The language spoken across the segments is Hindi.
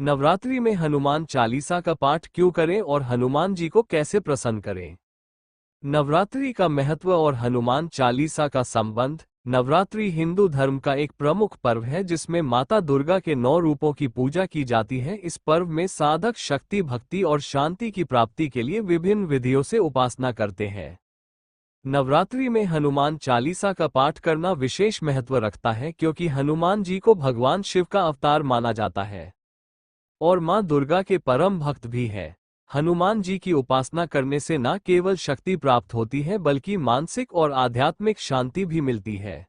नवरात्रि में हनुमान चालीसा का पाठ क्यों करें और हनुमान जी को कैसे प्रसन्न करें। नवरात्रि का महत्व और हनुमान चालीसा का संबंध। नवरात्रि हिंदू धर्म का एक प्रमुख पर्व है जिसमें माता दुर्गा के 9 रूपों की पूजा की जाती है। इस पर्व में साधक शक्ति, भक्ति और शांति की प्राप्ति के लिए विभिन्न विधियों से उपासना करते हैं। नवरात्रि में हनुमान चालीसा का पाठ करना विशेष महत्व रखता है क्योंकि हनुमान जी को भगवान शिव का अवतार माना जाता है और मां दुर्गा के परम भक्त भी है। हनुमान जी की उपासना करने से न केवल शक्ति प्राप्त होती है बल्कि मानसिक और आध्यात्मिक शांति भी मिलती है।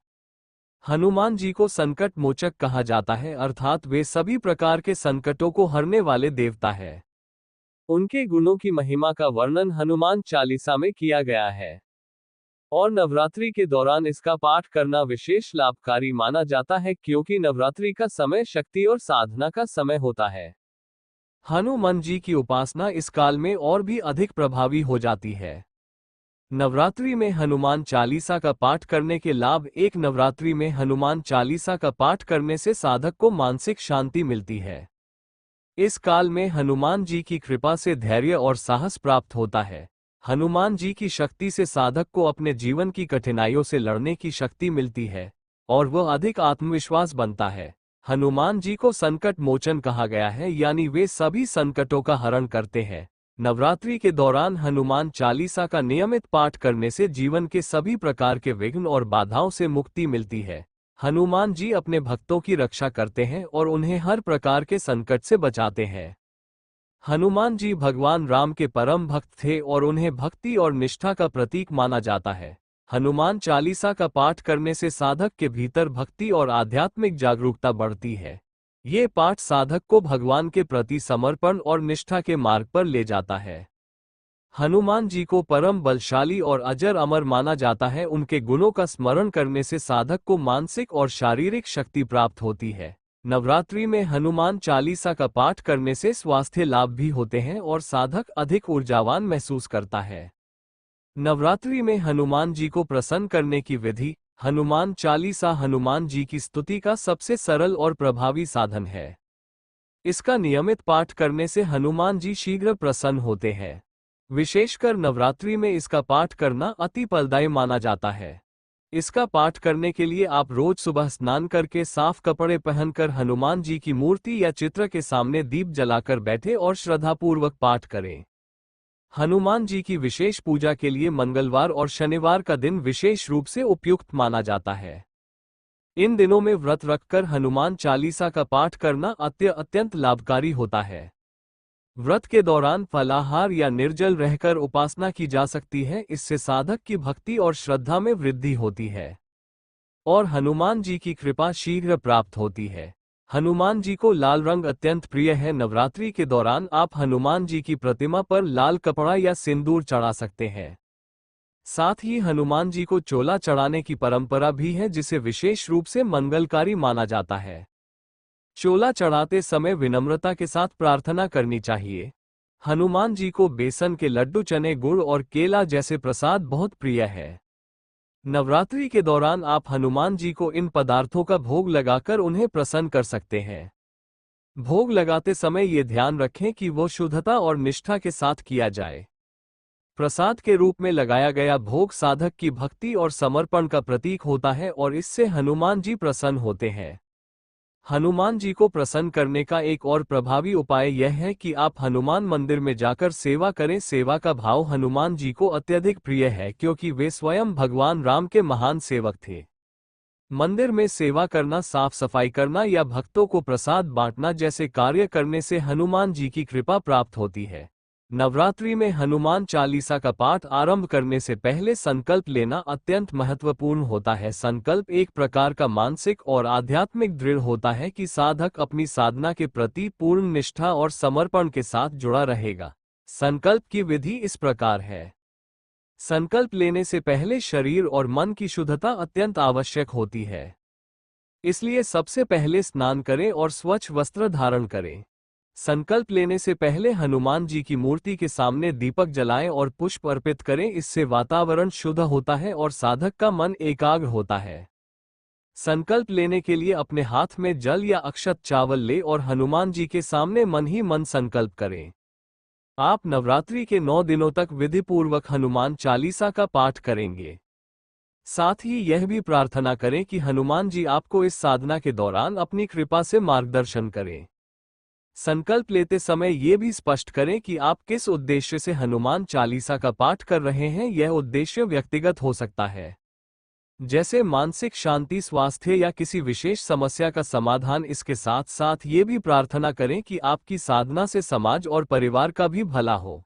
हनुमान जी को संकट मोचक कहा जाता है, अर्थात वे सभी प्रकार के संकटों को हरने वाले देवता है। उनके गुणों की महिमा का वर्णन हनुमान चालीसा में किया गया है और नवरात्रि के दौरान इसका पाठ करना विशेष लाभकारी माना जाता है क्योंकि नवरात्रि का समय शक्ति और साधना का समय होता है। हनुमान जी की उपासना इस काल में और भी अधिक प्रभावी हो जाती है। नवरात्रि में हनुमान चालीसा का पाठ करने के लाभ। एक, नवरात्रि में हनुमान चालीसा का पाठ करने से साधक को मानसिक शांति मिलती है। इस काल में हनुमान जी की कृपा से धैर्य और साहस प्राप्त होता है। हनुमान जी की शक्ति से साधक को अपने जीवन की कठिनाइयों से लड़ने की शक्ति मिलती है और वह अधिक आत्मविश्वास बनता है। हनुमान जी को संकट मोचन कहा गया है, यानी वे सभी संकटों का हरण करते हैं। नवरात्रि के दौरान हनुमान चालीसा का नियमित पाठ करने से जीवन के सभी प्रकार के विघ्न और बाधाओं से मुक्ति मिलती है। हनुमान जी अपने भक्तों की रक्षा करते हैं और उन्हें हर प्रकार के संकट से बचाते हैं। हनुमान जी भगवान राम के परम भक्त थे और उन्हें भक्ति और निष्ठा का प्रतीक माना जाता है। हनुमान चालीसा का पाठ करने से साधक के भीतर भक्ति और आध्यात्मिक जागरूकता बढ़ती है। ये पाठ साधक को भगवान के प्रति समर्पण और निष्ठा के मार्ग पर ले जाता है। हनुमान जी को परम बलशाली और अजर अमर माना जाता है। उनके गुणों का स्मरण करने से साधक को मानसिक और शारीरिक शक्ति प्राप्त होती है। नवरात्रि में हनुमान चालीसा का पाठ करने से स्वास्थ्य लाभ भी होते हैं और साधक अधिक ऊर्जावान महसूस करता है। नवरात्रि में हनुमान जी को प्रसन्न करने की विधि। हनुमान चालीसा हनुमान जी की स्तुति का सबसे सरल और प्रभावी साधन है। इसका नियमित पाठ करने से हनुमान जी शीघ्र प्रसन्न होते हैं। विशेषकर नवरात्रि में इसका पाठ करना अति फलदायी माना जाता है। इसका पाठ करने के लिए आप रोज सुबह स्नान करके साफ कपड़े पहनकर हनुमान जी की मूर्ति या चित्र के सामने दीप जलाकर बैठे और श्रद्धापूर्वक पाठ करें। हनुमान जी की विशेष पूजा के लिए मंगलवार और शनिवार का दिन विशेष रूप से उपयुक्त माना जाता है। इन दिनों में व्रत रखकर हनुमान चालीसा का पाठ करना अत्यंत लाभकारी होता है। व्रत के दौरान फलाहार या निर्जल रहकर उपासना की जा सकती है। इससे साधक की भक्ति और श्रद्धा में वृद्धि होती है और हनुमान जी की कृपा शीघ्र प्राप्त होती है। हनुमान जी को लाल रंग अत्यंत प्रिय है। नवरात्रि के दौरान आप हनुमान जी की प्रतिमा पर लाल कपड़ा या सिंदूर चढ़ा सकते हैं। साथ ही हनुमान जी को चोला चढ़ाने की परंपरा भी है जिसे विशेष रूप से मंगलकारी माना जाता है। चोला चढ़ाते समय विनम्रता के साथ प्रार्थना करनी चाहिए। हनुमान जी को बेसन के लड्डू, चने, गुड़ और केला जैसे प्रसाद बहुत प्रिय है। नवरात्रि के दौरान आप हनुमान जी को इन पदार्थों का भोग लगाकर उन्हें प्रसन्न कर सकते हैं। भोग लगाते समय ये ध्यान रखें कि वो शुद्धता और निष्ठा के साथ किया जाए। प्रसाद के रूप में लगाया गया भोग साधक की भक्ति और समर्पण का प्रतीक होता है और इससे हनुमान जी प्रसन्न होते हैं। हनुमान जी को प्रसन्न करने का एक और प्रभावी उपाय यह है कि आप हनुमान मंदिर में जाकर सेवा करें। सेवा का भाव हनुमान जी को अत्यधिक प्रिय है क्योंकि वे स्वयं भगवान राम के महान सेवक थे। मंदिर में सेवा करना, साफ सफाई करना या भक्तों को प्रसाद बांटना जैसे कार्य करने से हनुमान जी की कृपा प्राप्त होती है। नवरात्रि में हनुमान चालीसा का पाठ आरंभ करने से पहले संकल्प लेना अत्यंत महत्वपूर्ण होता है। संकल्प एक प्रकार का मानसिक और आध्यात्मिक दृढ़ होता है कि साधक अपनी साधना के प्रति पूर्ण निष्ठा और समर्पण के साथ जुड़ा रहेगा। संकल्प की विधि इस प्रकार है। संकल्प लेने से पहले शरीर और मन की शुद्धता अत्यंत आवश्यक होती है। इसलिए सबसे पहले स्नान करें और स्वच्छ वस्त्र धारण करें। संकल्प लेने से पहले हनुमान जी की मूर्ति के सामने दीपक जलाएं और पुष्प अर्पित करें। इससे वातावरण शुद्ध होता है और साधक का मन एकाग्र होता है। संकल्प लेने के लिए अपने हाथ में जल या अक्षत चावल ले और हनुमान जी के सामने मन ही मन संकल्प करें। आप नवरात्रि के 9 दिनों तक विधिपूर्वक हनुमान चालीसा का पाठ करेंगे। साथ ही यह भी प्रार्थना करें कि हनुमान जी आपको इस साधना के दौरान अपनी कृपा से मार्गदर्शन करें। संकल्प लेते समय ये भी स्पष्ट करें कि आप किस उद्देश्य से हनुमान चालीसा का पाठ कर रहे हैं। यह उद्देश्य व्यक्तिगत हो सकता है, जैसे मानसिक शांति, स्वास्थ्य या किसी विशेष समस्या का समाधान। इसके साथ साथ ये भी प्रार्थना करें कि आपकी साधना से समाज और परिवार का भी भला हो।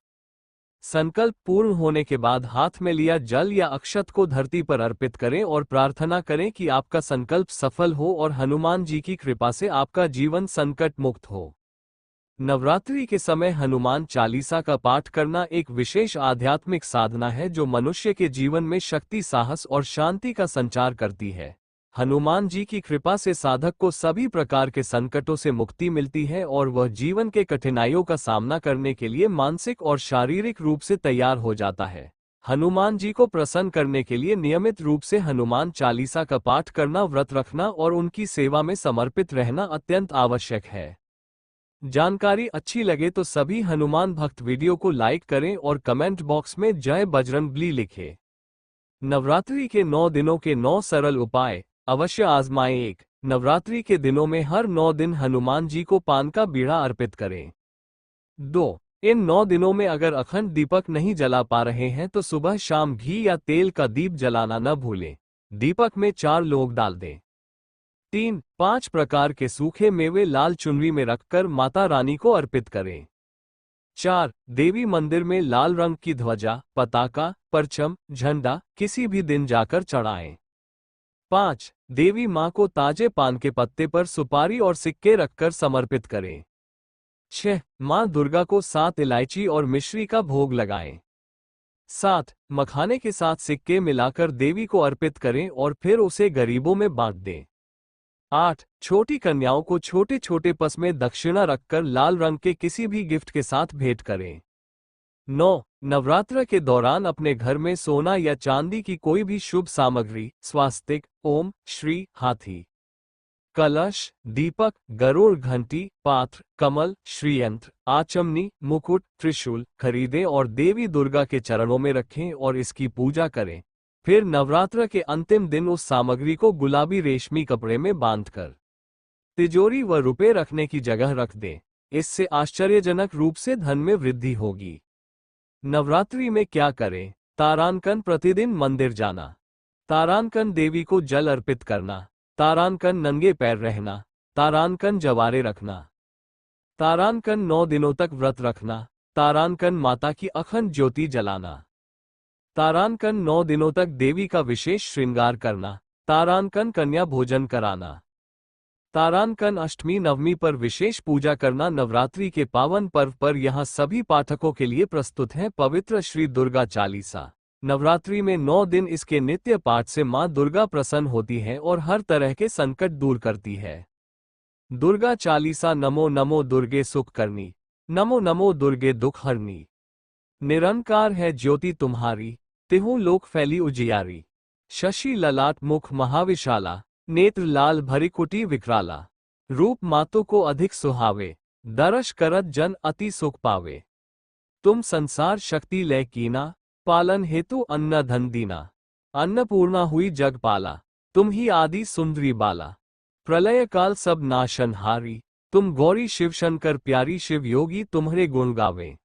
संकल्प पूर्ण होने के बाद हाथ में लिया जल या अक्षत को धरती पर अर्पित करें और प्रार्थना करें कि आपका संकल्प सफल हो और हनुमान जी की कृपा से आपका जीवन संकट मुक्त हो। नवरात्रि के समय हनुमान चालीसा का पाठ करना एक विशेष आध्यात्मिक साधना है जो मनुष्य के जीवन में शक्ति, साहस और शांति का संचार करती है। हनुमान जी की कृपा से साधक को सभी प्रकार के संकटों से मुक्ति मिलती है और वह जीवन के कठिनाइयों का सामना करने के लिए मानसिक और शारीरिक रूप से तैयार हो जाता है। हनुमान जी को प्रसन्न करने के लिए नियमित रूप से हनुमान चालीसा का पाठ करना, व्रत रखना और उनकी सेवा में समर्पित रहना अत्यंत आवश्यक है। जानकारी अच्छी लगे तो सभी हनुमान भक्त वीडियो को लाइक करें और कमेंट बॉक्स में जय बजरंगबली लिखें। नवरात्रि के 9 दिनों के 9 सरल उपाय अवश्य आजमाएं। 1. नवरात्रि के दिनों में हर 9 दिन हनुमान जी को पान का बीड़ा अर्पित करें। 2. इन 9 दिनों में अगर अखंड दीपक नहीं जला पा रहे हैं तो सुबह शाम घी या तेल का दीप जलाना न भूलें। दीपक में 4 लौंग डाल दें। 3. 5 प्रकार के सूखे मेवे लाल चुनरी में रखकर माता रानी को अर्पित करें। 4. देवी मंदिर में लाल रंग की ध्वजा, पताका, परचम, झंडा किसी भी दिन जाकर चढ़ाएं। 5. देवी मां को ताजे पान के पत्ते पर सुपारी और सिक्के रखकर समर्पित करें। 6. मां दुर्गा को 7 इलायची और मिश्री का भोग लगाएं। 7. मखाने के साथ सिक्के मिलाकर देवी को अर्पित करें और फिर उसे गरीबों में बांट दें। 8. छोटी कन्याओं को छोटे छोटे पस में दक्षिणा रखकर लाल रंग के किसी भी गिफ्ट के साथ भेंट करें। 9. नवरात्र के दौरान अपने घर में सोना या चांदी की कोई भी शुभ सामग्री, स्वास्तिक, ओम, श्री, हाथी, कलश, दीपक, गरुड़ घंटी, पात्र, कमल, श्रीयंत्र, आचमनी, मुकुट, त्रिशूल खरीदें और देवी दुर्गा के चरणों में रखें और इसकी पूजा करें। फिर नवरात्र के अंतिम दिन उस सामग्री को गुलाबी रेशमी कपड़े में बांधकर तिजोरी व रुपए रखने की जगह रख दें। इससे आश्चर्यजनक रूप से धन में वृद्धि होगी। नवरात्रि में क्या करें? तारांकन, प्रतिदिन मंदिर जाना। तारांकन देवी को जल अर्पित करना। तारांकन नंगे पैर रहना। तारांकन जवारे रखना। तारांकन 9 दिनों तक व्रत रखना। तारांकन माता की अखंड ज्योति जलाना। तारांकन 9 दिनों तक देवी का विशेष श्रृंगार करना। तारांकन कन्या भोजन कराना। तारांकन अष्टमी नवमी पर विशेष पूजा करना। नवरात्रि के पावन पर्व पर यहाँ सभी पाठकों के लिए प्रस्तुत है पवित्र श्री दुर्गा चालीसा। नवरात्रि में 9 दिन इसके नित्य पाठ से मां दुर्गा प्रसन्न होती है और हर तरह के संकट दूर करती है। दुर्गा चालीसा। नमो नमो दुर्गे सुख करनी, नमो नमो दुर्गे दुख हरनी। निरंकार है ज्योति तुम्हारी, तिहु लोक फैली उजियारी। शशि ललाट मुख महाविशाला, नेत्र लाल भरी कुटी विकराला। रूप मातों को अधिक सुहावे, दर्श करत जन अति सुख पावे। तुम संसार शक्ति लय कीना, पालन हेतु अन्न धन दीना। अन्नपूर्णा हुई जग पाला, तुम ही आदि सुंदरी बाला। प्रलय काल सब नाशन हारी, तुम गौरी शिव शंकर प्यारी। शिव योगी तुम्हारे गुण गावे,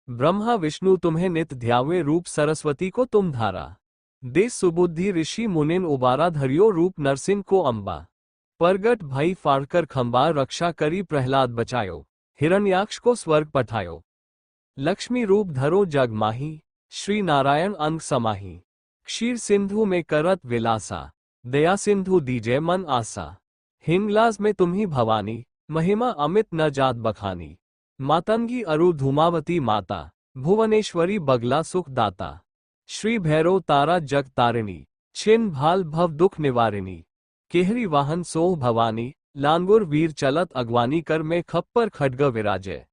ब्रह्मा विष्णु तुम्हें नित ध्यावे। रूप सरस्वती को तुम धारा, देश सुबुद्धि ऋषि मुनिन उबारा। धरियो रूप नरसिंह को अंबा, परगट भई फाड़कर खंबा। रक्षा करी प्रहलाद बचायो, हिरण्याक्ष को स्वर्ग पठायो। लक्ष्मी रूप धरो जग माही, श्री नारायण अंग समाही। क्षीर सिंधु में करत विलासा, दया सिंधु दीजे मन आसा। हिंगलाज में तुम्ही भवानी, महिमा अमित न जात बखानी। मातंगी अरु धूमावती माता, भुवनेश्वरी बगला सुख दाता। श्री भैरव तारा जग तारिणी, छिन भाल भव दुख निवारिणी। केहरी वाहन सोह भवानी, लांगुर वीर चलत अगवानी। कर में खप्पर खड्ग विराजय,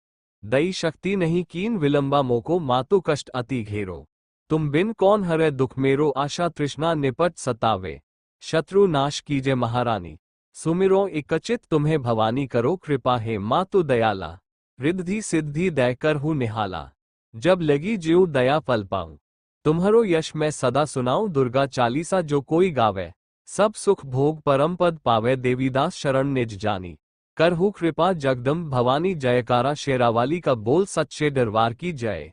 दई शक्ति नहीं कीन विलंबा। मोको मातु कष्ट अति घेरो, तुम बिन कौन हरै दुख मेरो। आशा तृष्णा निपट सतावे, शत्रु नाश कीजे महारानी। सुमिरो एकचित तुम्हें भवानी, करो कृपा है मातु दयाला। रिद्धि सिद्धि दैकर हूँ निहाला, जब लगी ज्यों दया फल पाऊं। तुम्हारो यश मैं सदा सुनाऊं, दुर्गा चालीसा जो कोई गावे। सब सुख भोग परम पद पावे, देवीदास शरण निज जानी। करहु कृपा जगदम्ब भवानी, जयकारा शेरावाली का बोल, सच्चे दरबार की जय।